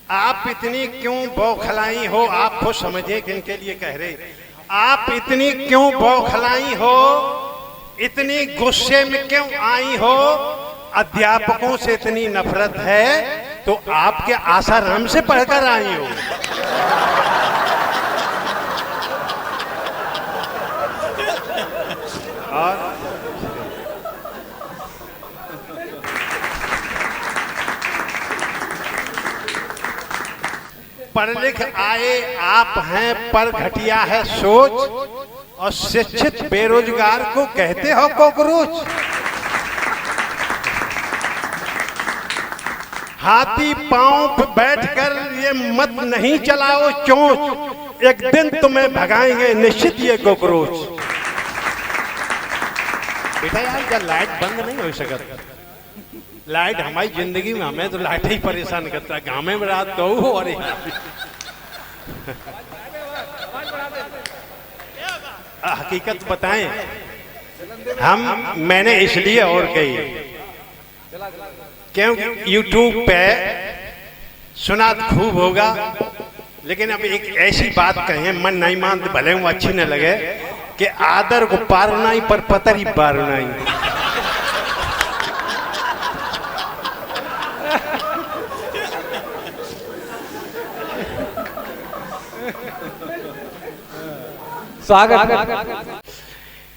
आप इतनी क्यों बौखलाई हो? आप खुद समझे किनके लिए कह रहे, आप इतनी क्यों बौखलाई हो, इतनी गुस्से में क्यों आई हो? अध्यापकों से इतनी नफरत है तो आपके आसाराम से पढ़कर आई हो। और पढ़ लिख आए आप हैं पर घटिया है सोच, और शिक्षित बेरोजगार को कहते हो कॉकरोच। हाथी पांव पे बैठकर ये मत नहीं चलाओ चोंच, एक दिन तुम्हें भगाएंगे निश्चित ये कॉकरोच। बेटा यार क्या लाइट बंद नहीं हो सकता? लाइट हमारी जिंदगी में, हमें तो लाइट ही परेशान करता है। गाँव में रात तो और हकीकत बताएं हम, मैंने इसलिए और कही क्यों यूट्यूब पे सुना खूब होगा, लेकिन अब एक ऐसी बात कहें मन नहीं मानते, भले वो अच्छी न लगे, कि आदर को पारना ही पर पतर ही पारना ही। स्वागत।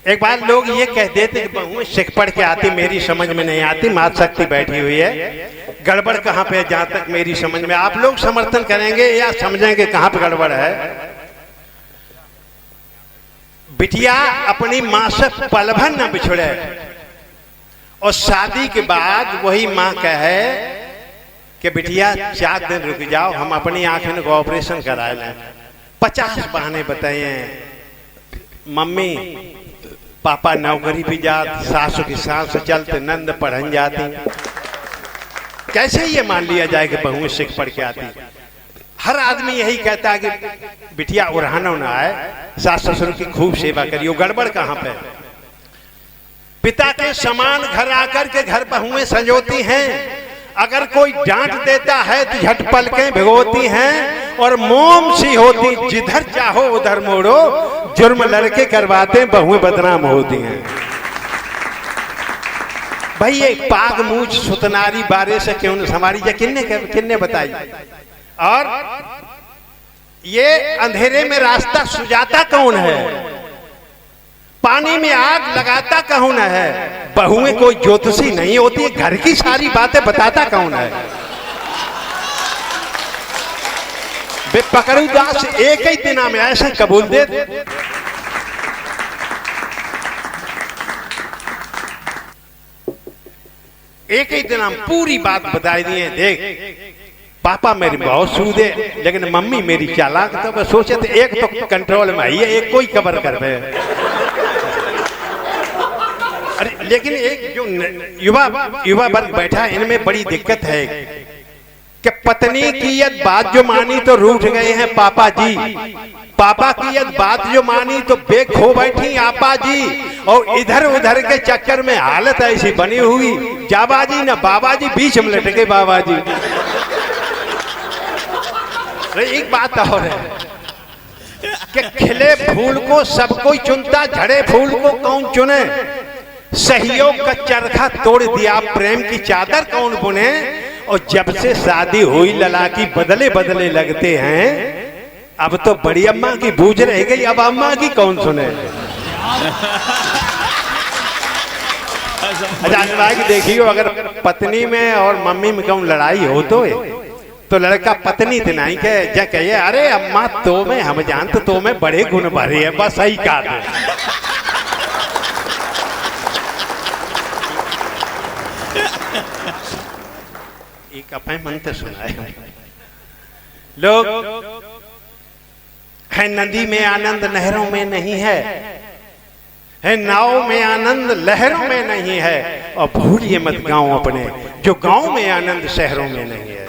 एक बार लोग ये कह देते कि बहुएं सिख पढ़ के आती, मेरी समझ में नहीं आती, मात शक्ति बैठी हुई है, गड़बड़ कहाँ पे? जहां तक मेरी समझ में, आप लोग समर्थन करेंगे या समझेंगे कहाँ पे गड़बड़ है? बिटिया अपनी माँ से पल भर न बिछड़े, और शादी के बाद वही माँ कहे कि बिटिया 4 दिन रुक जाओ, हम अपनी आंखें को ऑपरेशन करा लें। 50 बहाने बताए, मम्मी पापा नौकरी भी जात, सासू की सांस चलते, नंद पढ़न जाती। कैसे ये मान लिया जाए कि बहुएं सिख पढ़ के आती? हर आदमी यही कहता है कि बिटिया उड़ाना ना आए, सास ससुर की खूब सेवा करियो। गड़बड़ कहाँ पे? पिता के समान घर आकर के घर बहुएं संजोती हैं, अगर कोई डांट देता है तो झट पलकें भिगोती हैं, और मोम सी होती, जिधर चाहो उधर मोड़ो, जुर्म लड़के करवाते बहुएं बदनाम होती हैं। भाई ये पाग मूछ सुतनारी बारे से क्यों न समारी जा, किन्ने बताई? और ये अंधेरे में रास्ता सुझाता कौन है? पानी में आग लगाता कौन है? बहुएं कोई ज्योतिषी नहीं होती, घर की सारी बातें बताता कौन है? बे पकड़ू दास एक ही दिन में ऐसे कबूल दे। एक ही दिन हम पूरी बात बता दिए, देख पापा मेरी बहुत सूदे, लेकिन मम्मी मेरी चालाक। तो सोचे थे एक तो कंट्रोल में आई है, एक कोई कबर कर रहे। अरे लेकिन एक जो युवा वर्ग बैठा है, इनमें बड़ी दिक्कत है कि पत्नी की यद बात जो मानी तो रूठ गए हैं पापा जी, पापा की यद बात जो मानी तो बेखो बैठी आपा जी, और इधर उधर के चक्कर में हालत ऐसी बनी हुई, जाबाजी न बाबाजी, बीच में लटके बाबा जी। एक बात और है कि खिले फूल को सब कोई चुनता, झड़े फूल को कौन चुने? सहयोग का चरखा तोड़ दिया, प्रेम की चादर कौन बुने? और जब से शादी हुई लला की बदले बदले लगते हैं, अब तो बड़ी अम्मा की बूझ रह गई, अब अम्मा की कौन सुने? देखियो अगर पत्नी में और मम्मी में कौन लड़ाई हो तो लड़का पत्नी तो नहीं कहे, अरे अम्मा तो में हम जानते तो में बड़े गुण भरे है, बस सही कहा। एक अपने मंत्र सुनाए, लोग है नदी में आनंद नहरों में नहीं है नाव में आनंद लहरों में नहीं है, और भूलिए मत गांव अपने, जो गांव में आनंद शहरों में नहीं है।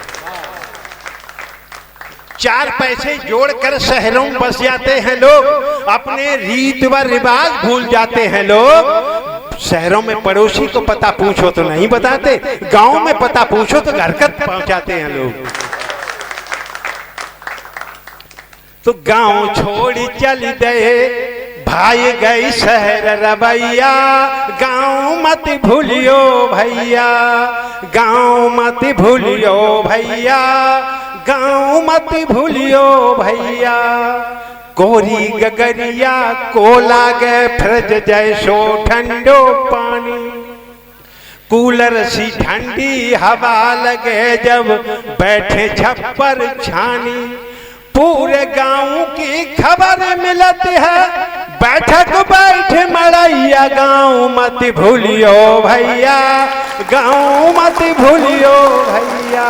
4 पैसे जोड़कर शहरों में बस जाते हैं लोग, अपने रीत व रिवाज भूल जाते हैं लोग। शहरों में पड़ोसी को पता पूछो तो नहीं बताते, गांव में पता पूछो तो घर तक पहुंचाते हैं लोग। तो गांव छोड़ चल गए भाई गई शहर रवैया, गांव मत भूलियो भैया, गांव मत भूलियो भैया, गांव मत भूलियो भैया। कोरी गगरिया को लागे फ्रिज जैसो ठंडो पानी, कूलर सी ठंडी हवा लगे जब बैठे छप्पर छानी। पूरे गांव की खबर मिलती है बैठक बैठ मड़ैया, गांव मत भूलियो भैया, गांव मत भूलियो भैया,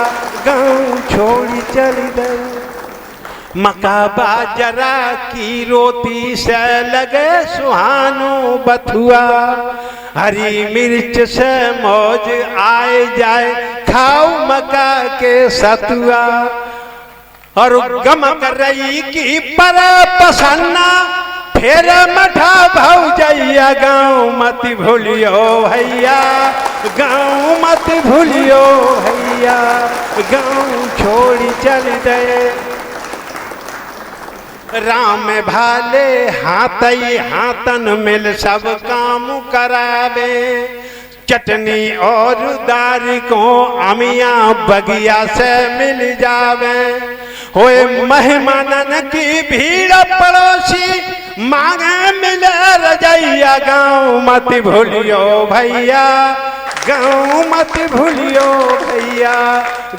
गांव छोड़ी चली गई। मका बाजरा की रोटी से लगे सुहानो बथुआ, हरी मिर्च से मौज आए जाए खाओ मका के सतुआ। और गमक रही की पर पसन्ना फिर मठा भौजैया, गाँव मत भूलियो भैया, गाँव मत भूलियो भैया, गाँव छोड़ी चल गए। राम भाले हाथई हाथन मिल सब काम करावे, चटनी और दारी को अमिया बगिया से मिल जावे। होए मेहमानन की भीड़ पड़ोसी मांगे मिले रजैया, गाँव मत भूलियो भैया, गाँव मत भूलियो भैया,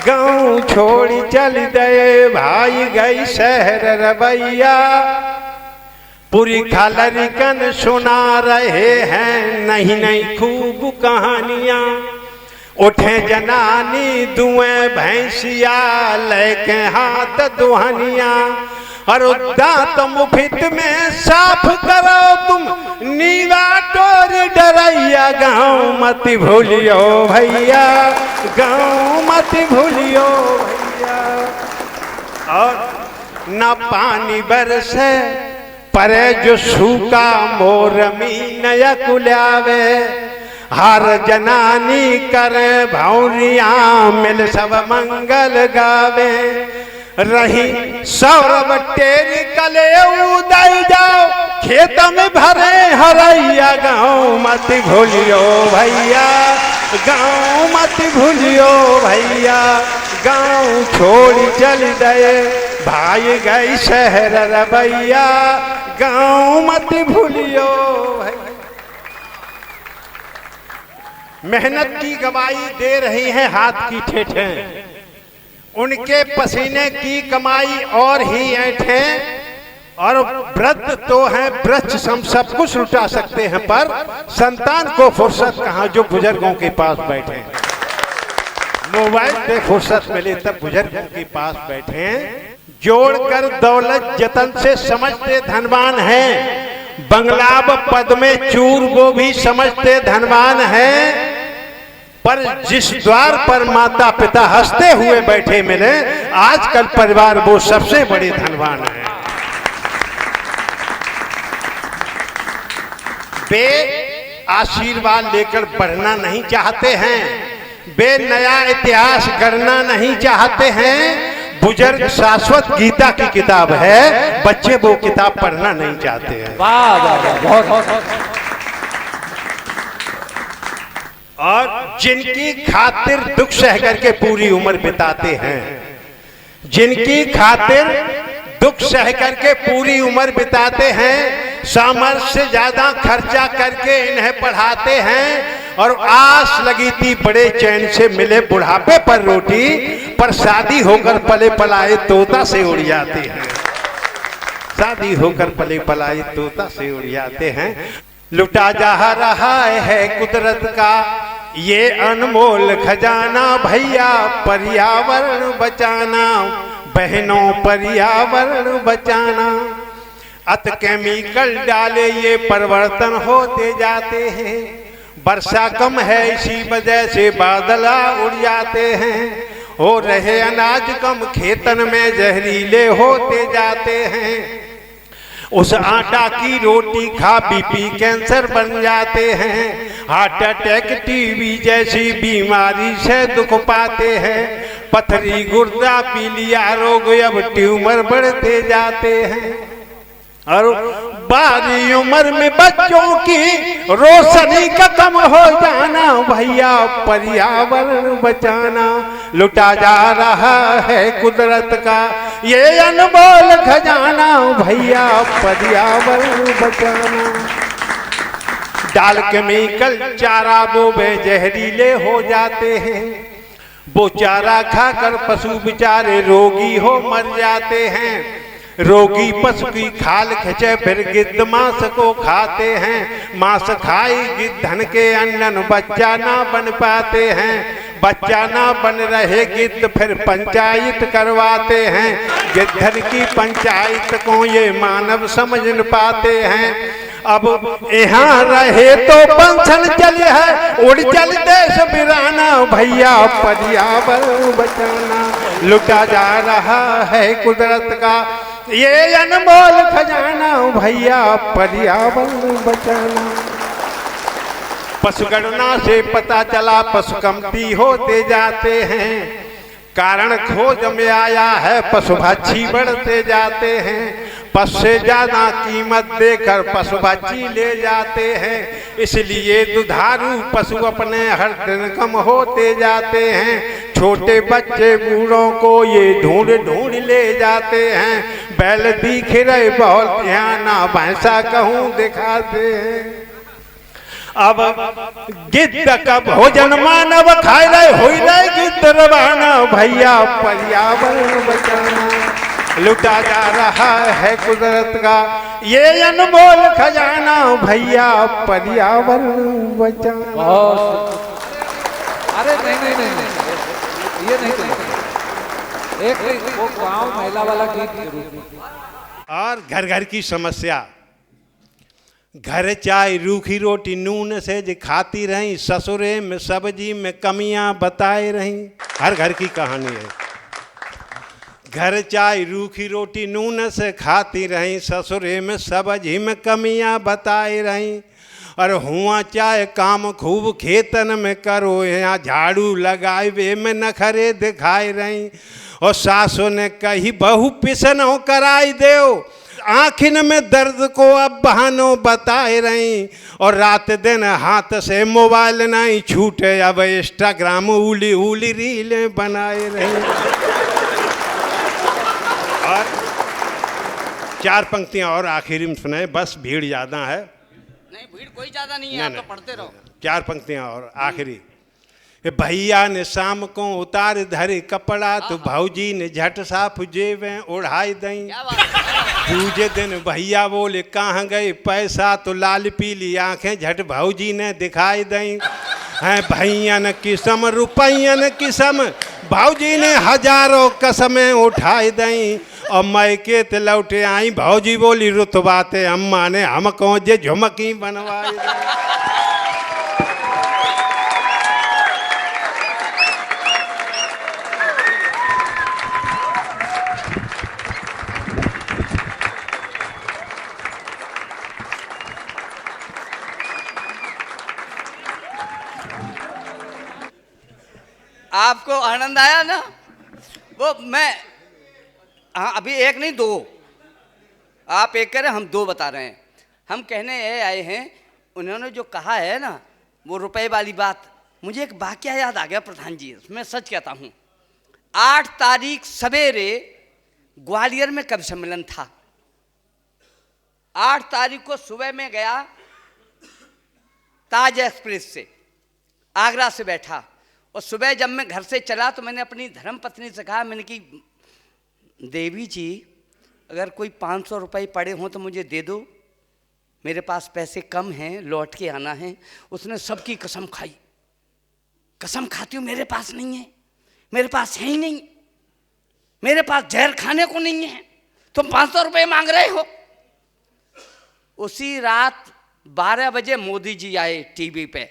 गाँव छोड़ी चल गए भाई गई शहर रवैया। पूरी खालरिकन सुना रहे हैं नहीं नहीं खूब कहानियां, उठे जनानी दुए भैंसिया लेके हाथ दुहनिया। और दांत मुफित में साफ करो तुम नीवा टोर डरैया, गाँव मत भूलियो भैया, गाँव मत भूलियो भैया। और न पानी बरसे परे जो सूखा मोरमी नया कुलावे, हर जनानी करे भौरिया मिल सब मंगल गावे। रही सौरभ टेरी कले उदय जाओ खेत में भरे हरैया, गाँव मत भूलियो भैया, गाँव मत भूलियो भैया, गाँव छोड़ चल गए भाई गई शहर रवैया, गाँव मत भूलियो भैया। मेहनत की गवाही दे रही हैं हाथ की ठेठें, उनके पसीने की कमाई और ही ऐंठें। और वृद्ध तो हैं वृक्ष हम सब कुछ लुटा सकते हैं, पर संतान को फुर्सत कहाँ जो बुजुर्गों के पास बैठे। मोबाइल पे फुर्सत मिले तब बुजुर्गों के पास बैठे। जोड़कर दौलत जतन से समझते धनवान हैं, बंगला व पद में चूर वो भी समझते धनवान हैं। पर जिस द्वार पर माता पिता हंसते हुए बैठे मिले, आजकल परिवार वो सबसे बड़े धनवान हैं। वे आशीर्वाद लेकर बढ़ना नहीं चाहते हैं, वे नया इतिहास गढ़ना नहीं चाहते हैं। बुजुर्ग शाश्वत गीता की किताब है, बच्चे वो किताब पढ़ना नहीं चाहते हैं। और जिनकी खातिर दुख सह करके पूरी उम्र बिताते हैं, जिनकी खातिर दुख सह करके पूरी उम्र बिताते हैं, सामर्थ्य से ज्यादा खर्चा करके इन्हें पढ़ाते हैं। और आस लगी थी बड़े चैन से मिले बुढ़ापे पर रोटी, पर शादी होकर पले पलाए तोता से उड़ जाते हैं, शादी होकर पले पलाए तोता से उड़ जाते हैं। लुटा जा रहा है कुदरत का ये अनमोल खजाना, भैया पर्यावरण बचाना, बहनों पर्यावरण बचाना। अत केमिकल डाले ये परिवर्तन होते जाते हैं, वर्षा कम है इसी वजह से बादला उड़ जाते हैं। हो रहे अनाज कम खेतन में जहरीले होते जाते हैं, उस आटा की रोटी खा बीपी कैंसर बन जाते हैं। हार्ट अटैक टीबी जैसी बीमारी से दुख पाते हैं, पथरी गुर्दा पीलिया रोग अब ट्यूमर बढ़ते जाते हैं। और बारी उम्र में बच्चों की रोशनी खत्म हो जाना, भैया पर्यावरण बचाना। लुटा जा रहा है कुदरत का ये अनमोल खजाना, भैया पर्यावरण बचाना। डाल केमिकल चारा बोवे जहरीले हो जाते हैं, वो चारा खाकर पशु बेचारे रोगी हो मर जाते हैं। रोगी पशु की खाल खींचे फिर गिद्ध मांस को खाते हैं। मांस खाई गिद्धन के अन्न बच्चा ना बन पाते हैं। बच्चा ना बन रहे गिद्ध फिर पंचायत करवाते हैं। गिद्धन की पंचायत को ये मानव समझ न पाते हैं। अब यहाँ रहे तो पेंशन चली है, उड़ चल देश बिराना, भैया पर्यावरण बचाना। लुटा जा रहा है कुदरत का ये अनमोल खजाना, भैया पर्यावरण बचाना। पशुगणना से पता चला पशु कमती होते जाते हैं। कारण खोज में आया है पशुभक्षी बढ़ते जाते हैं। पशु से ज्यादा कीमत देकर पशुभक्षी ले जाते हैं। इसलिए दुधारू पशु अपने हर दिन कम होते जाते हैं। छोटे बच्चे बूढ़ों को ये ढूंढ ढूंढ ले जाते हैं। बैल दिख रहे बहुत ध्यान, भैंसा कहूँ दिखाते हैं। अब गिद्ध का भोजन मानव खाए रहे हो रहे गिद्ध रवाना, भैया पर्यावरण बचाना। लुटा जा रहा है कुदरत का ये अनमोल खजाना, भैया पर्यावरण बचाना। अरे नहीं, ये नहीं तो एक वो गाँव महिला वाला गीत। और घर घर की समस्या, घर चाय रूखी रोटी नून से जो खाती रही, ससुरे में सब्जी में कमियां बताए रही। हर घर की कहानी है। घर चाय रूखी रोटी नून से खाती रही, ससुरे में सब्जी में कमियां बताए रही। और हुआ चाहे काम खूब खेतन में करो, यहाँ झाड़ू लगाए वे में नखरे दिखाए रही। और सासों ने कही बहू पिसनो कराई देओ, आँखिन में दर्द को अब बहानों बताए रही। और रात दिन हाथ से मोबाइल नहीं छूटे, अब इंस्टाग्राम उली उली रीलें बनाए रही। और चार पंक्तियां और आखिरी में सुनाए, बस भीड़ ज़्यादा है। नहीं भीड़ कोई ज़्यादा नहीं है, आप तो पढ़ते रहो। चार पंक्तियां और आखिरी। भैया ने शाम को उतार धरे कपड़ा, तो भौजी ने झट साफ जेबें उड़ाई दई। दूजे दिन भैया बोले कहाँ गए पैसा, तो लाल पीली आंखें झट भौजी ने दिखाई दई। हैं भैयन किस्म रुपयन किस्म, भौजी ने हजारों कसमें उठाई दई। और मैके ते लौटे आई, भौजी बोली रुतबाते अम्मा ने हमको जे झुमकी बनवाई दई। आपको आनंद आया ना? वो मैं हाँ अभी एक नहीं दो, आप एक कह रहे हम दो बता रहे हैं। हम कहने ये आए हैं, उन्होंने जो कहा है ना वो रुपए वाली बात, मुझे एक वाकया याद आ गया प्रधान जी। मैं सच कहता हूँ, 8 तारीख सवेरे ग्वालियर में कवि सम्मेलन था। 8 तारीख को सुबह में गया ताज एक्सप्रेस से, आगरा से बैठा। और सुबह जब मैं घर से चला तो मैंने अपनी धर्मपत्नी से कहा, मैंने कि देवी जी अगर कोई 500 रुपये पड़े हों तो मुझे दे दो, मेरे पास पैसे कम हैं, लौट के आना है। उसने सबकी कसम खाई, कसम खाती हूँ मेरे पास नहीं है, मेरे पास है ही नहीं, मेरे पास जहर खाने को नहीं है, तुम 500 रुपये मांग रहे हो। उसी रात 12 बजे मोदी जी आए टीवी पे,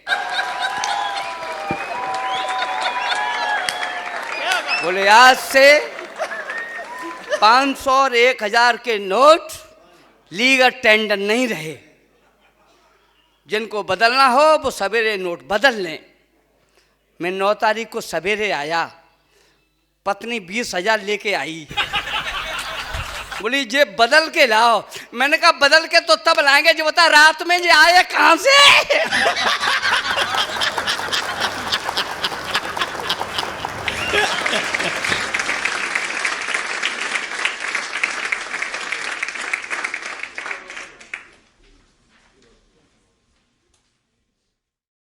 बोले आज से 500 और 1000 के नोट लीगल टेंडर नहीं रहे, जिनको बदलना हो वो सवेरे नोट बदल लें। मैं 9 तारीख को सवेरे आया पत्नी 20,000 लेके आई। बोली जे बदल के लाओ। मैंने कहा बदल के तो तब लाएंगे जो बता रात में जे आए कहां से।